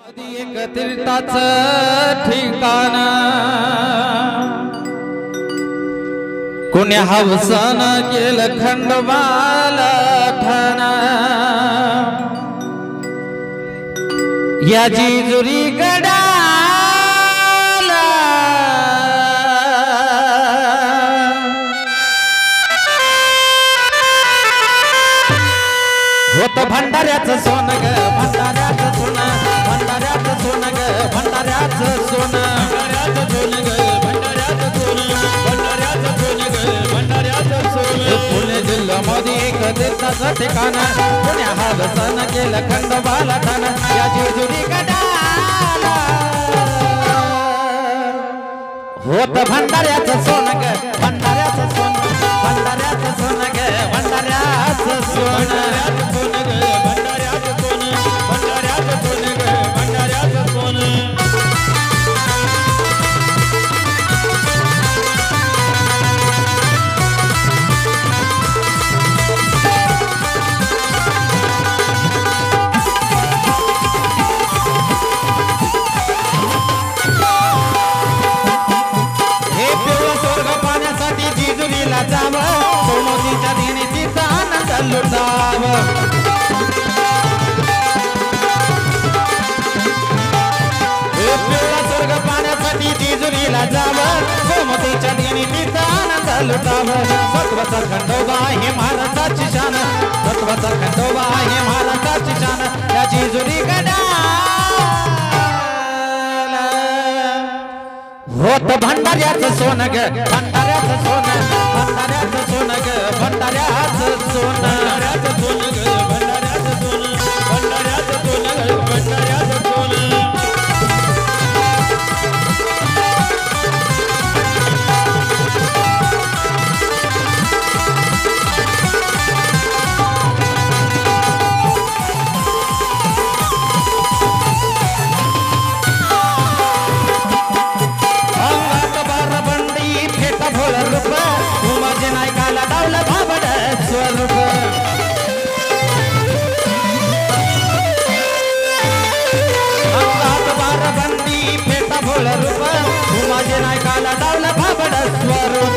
एक तीर्थाचं ठिकाण कुण्या हवसन केलं खंडोबाला ठाण या जेजुरी गडाला होत भंडाऱ्याचं सोनं ग भंडाऱ्याचं सोनं भंडाऱ्याचं सोनं ग भंडाऱ्याचं सोनं भंडाऱ्याचं सोनं ग भंडाऱ्याचं सोनं भंडाऱ्याचं सोनं ग भंडाऱ्याचं सोनं पुणे जिल्ह्यामध्ये एक तीर्थाचं ठिकाण पुण्या हवसन केलं खंडोबाला ठाण या जेजुरी गडाला होत भंडाऱ्याचं सोनं ग भंडाऱ्याचं सोनं भंडाऱ्याचं सोनं ग भंडाऱ्याचं सोनं सोमोतीच्या देणीचा आनंद लुटाव स्वर्ग पाण्यासाठी जेजुरीला जावं सोमतीच्या देणीचा आनंद लुटाव सत्वाचा खंडोबा हे महाराष्ट्राची शान सत्वाचा खंडोबा हे महाराष्ट्राची शान या जेजुरी गडाला होत भंडाऱ्याचं सोनं ग भंडाऱ्याचं सोनं भंडाऱ्याचं सोनं ग भंडाऱ्याचं सोनं भंडाऱ्याचं सोनं ग भंडाऱ्याचं सोनं भंडाऱ्याचं सोनं ग भंडाऱ्याचं सोनं नायकाला डावला भाबड स्वरूप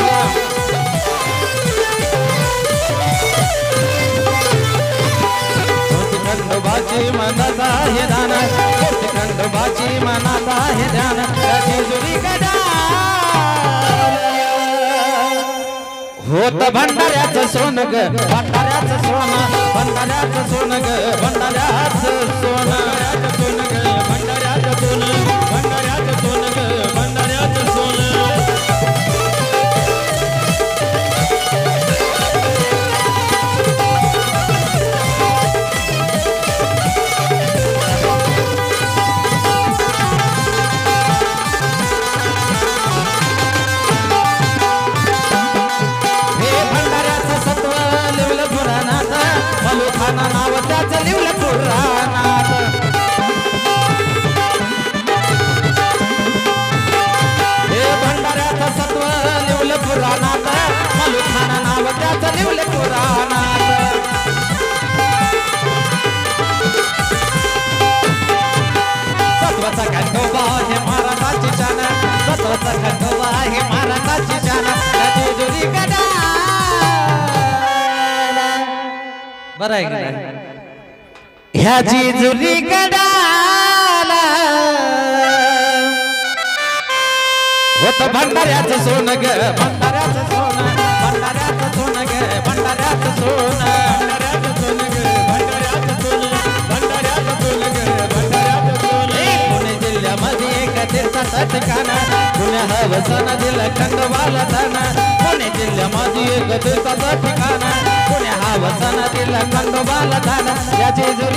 खंडोबाची मनाचा हे ध्यान खंडोबाची मनाचा हे ध्यान जेजुरी गडाला होत भंडाऱ्याचं सोनं ग भंडाऱ्याचं सोनं भंडाऱ्याचं सोनं ग भंडाऱ्याचं सोनं सोनं ग भंडाऱ्याचं सोनं भंडाऱ्याचं सोनं ग भंडाऱ्याचं सोनं नाव त्याचं लिवलं पुराणात हे भंडाऱ्याचं सत्व लिवलं पुराणात मलुखाना नाव त्याचं लिवलं पुराणात सत्वाचा खंडोबा हे महाराजाची शान सत्वाचा खंडोबा हे महाराजाची शान जेजुरी गडाला बरं आहे का ह्या जेजुरी गडाला होत भंडाऱ्याचं सोनं ग भंडाऱ्याचं सोनं भंडाऱ्याचं सोनं ग भंडाऱ्याचं सोनं भंडाऱ्याचं सोनं ग भंडाऱ्याचं सोनं भंडाऱ्याचं सोनं ग भंडाऱ्याचं सोनं पुणे जिल्ह्यामध्ये एक तीर्थाचं ठिकाण पुण्या हवसन दिलं खंडोबाला ठाण पुणे जिल्ह्यामध्ये एक तीर्थाचं ठिकाण पुण्या हवसन दिलं खंडोबाला ठाण या जेजुरी